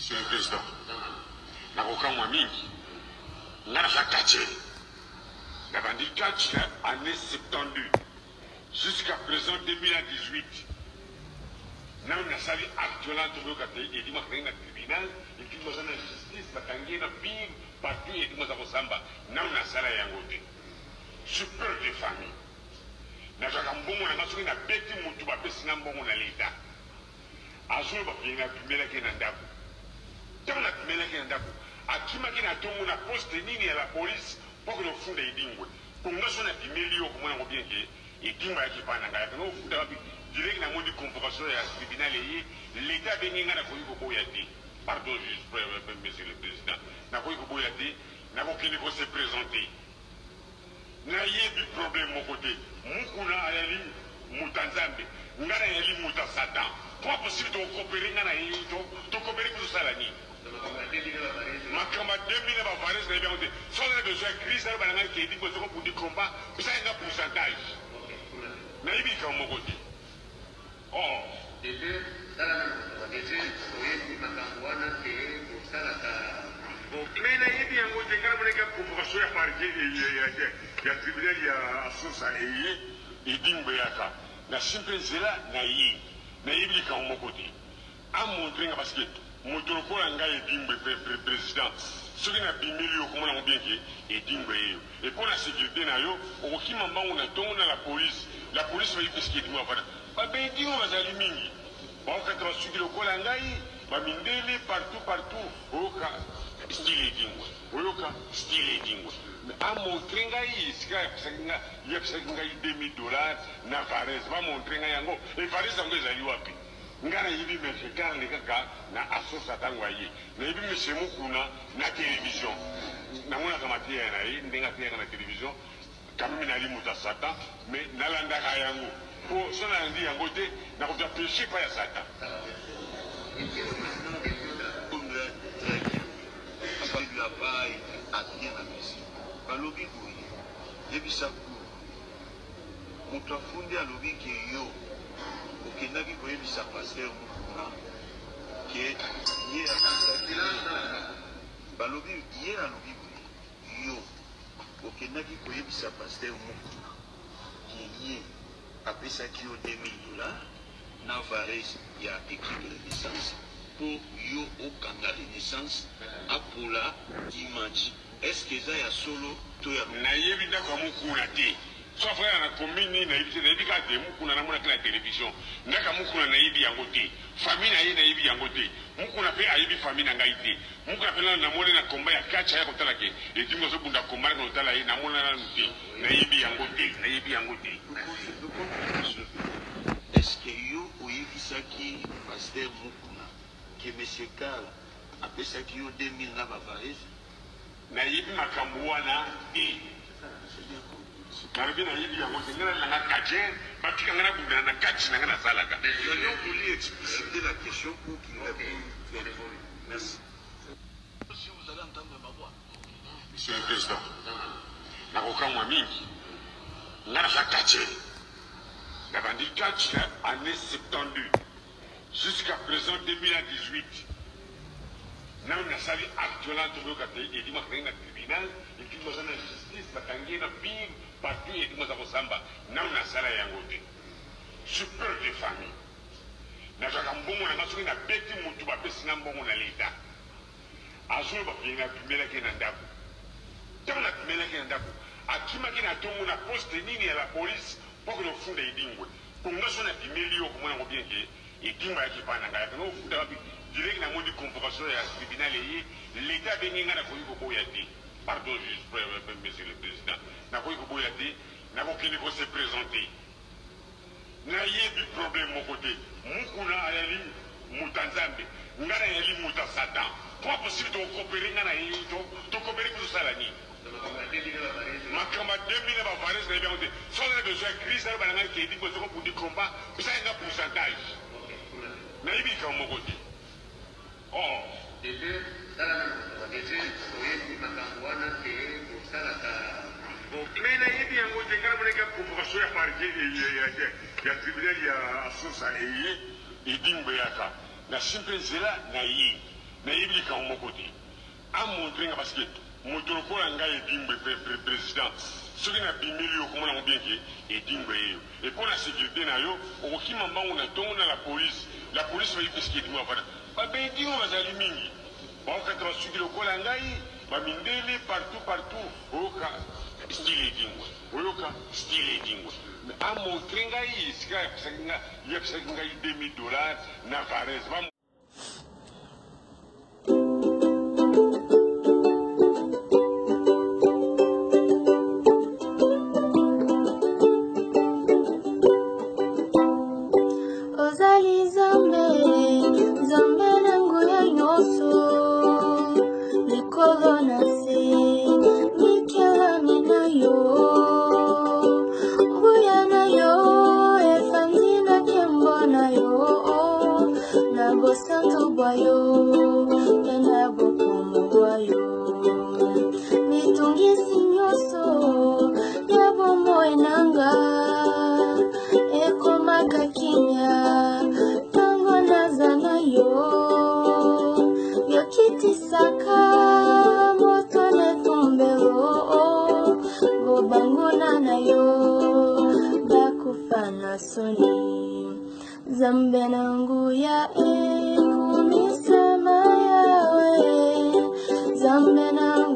Monsieur le Président, nakoka mwa mingi ngana kakache la bandikatch année 72 jusqu'à présent 2018 na sali actuellement tokoka te edi makanga tribunal et dans la justice batangi na pire partout et dans la samba na sala yango te super de famille na jaka mbongo na soki na beti mutu ba pesi na mbongo na leta azulu ba pinga pimela ke na ndako tana pimela ke na ndako akima ke na tongo na poste nini ya la police pour que le funda idingwe pour nga so na pimeli yo komona ko bien ke idingwa ya kipana ngaya no funda ba direct na modi convocation ya tribunal yi l'état bengi nga na ko yuko boya te pardon monsieur le président na ko yuko boya te na ko kini ko se présenter na yebi problème mon côté mukuna ayali mutanzambe ngana yali muta satan pas possible de coopérer ngana yi to coopérer pour ça la ni makamba 2000 ba vares na bien sans le besoin crise ba ngana ki dit ko pour dire combat ça un pourcentage na yebi ka mon côté oh déjà dans la déjà oui makambo wana te kusala ka mais na yebi yango te kana mona ka convocation ya parquet ya tribunal ya asusa edingbe yaka na simple zela na yi na yebi ka moko te a montrer nga parce que moto ko nga edingbe président soki na bimeli yo komona bien ke edingbe yo et pour la sécurité na yo okima mbango na tongo na la police va y pesquer du moi ba bendingo bazali mingi ba okata basuki lokola ngai ba mindele partout oyoka style edingwe oyoka style edingwe a montré ngai sika ya pisaki ngai $2000 na Vares ba montré ngai yango et Vares yango ezali wapi ngana yibi mefekana le kaka na asosa tango aye na yibi monsieur mukuna na télévision na mona kama tia na yi ndenga tia na télévision kama na limuta satan mais nalanda ka yango pour cela ndi yango te na ko péché pas ya satan lui a pas atteint la mission. Balobi boye, yebisa ku. Moto afundi alobi ke yo, okendaki koyebisa pasteur mukuna ke ye balobi ye alobi boye, yo okendaki koyebisa pasteur mukuna ke ye apesaki yo $2000 na Vares ya équipe de licence pour yo okanga renaissance apola dimanche. Est-ce que ça y a solo to ya na yebi da kwa mukuna te so frère na commune na yebi ka de mukuna na mona kila télévision ndaka mukuna na yebi yango te famille na ye na yebi yango te mukuna pe ayebi famille na ngai te mukuna pe na mona na komba ya kacha ya kotala ke edimo so bunda komba na kotala ye na mona na te na yebi yango te est-ce que yo oyebisaki pasteur mukuna que monsieur Kala apesaki yo 2000 na Vares na yebi makambo wana e na yebi yango te ngana na kache batika ngana bunda na kache na ngana salaka nous allons voulu expliciter la question pour qu'il réponde. Merci. Si vous allez entendre ma voix. Monsieur le Président, nakoka mwa mingi ngana kache la bandikatch année 72 jusqu'à présent 2018 na sali actuellement tokoka te edi makanga tribunal et dans la justice batangi na pire partout et dans la samba na sala yango te super de famille na jaka mbongo na soki na beti mutu ba pesi na mbongo na leta azulu ba pinga pimela ke na ndako tana pimela ke na ndako akima ke na tongo na poste nini ya la police pour que le funda idingwe pour nga so na pimeli yo komona ko bien ke idingwa ya kipana ngaya no funda ba direct na modi convocation ya tribunal yi l'état bengi nga na ko yuko boya te pardon monsieur le président na ko yuko boya te na ko kini ko se présenter na yebi problème mon côté mukuna ayali mutanzambe ngana yali muta satan pas possible de coopérer ngana yi to coopérer pour ça la ni makamba 2000 ba Vares na bien sans le besoin crise ba ngana ki dit ko pour dire combat ça un pourcentage na yebi ka mon côté oh déjà dans la déjà oui makambo wana te kusala ka mais na yebi yango te kana mona ka convocation ya parquet ya tribunal ya asusa edingbe yaka na simple zela na yi mais il est comme mon côté. À montrer parce que mon tour à ngai est président. Ce qui n'a pas mis le comment on bien qui est dingue. Et pour la sécurité, au qui m'a on a tourné la police va y pesquer du moins. Pas bien dit, on va aller mingi. Bon, quand on suit le col à ngai, va mindele partout. Au cas, style dingue. Au cas, style dingue. À montrer ngai, il y a $2,000, Navarez. Santo Bayo, Enabo Como Bayo, Mitungi Sinyoso, Yabo Moenanga, Eko Makakinya, Tango Nazana yo, Yokiti Saka, Motone Tumbero, Gobangona na yo, Bakufana Soni. Zambe nangu ya kumisema yawe, zambe nangu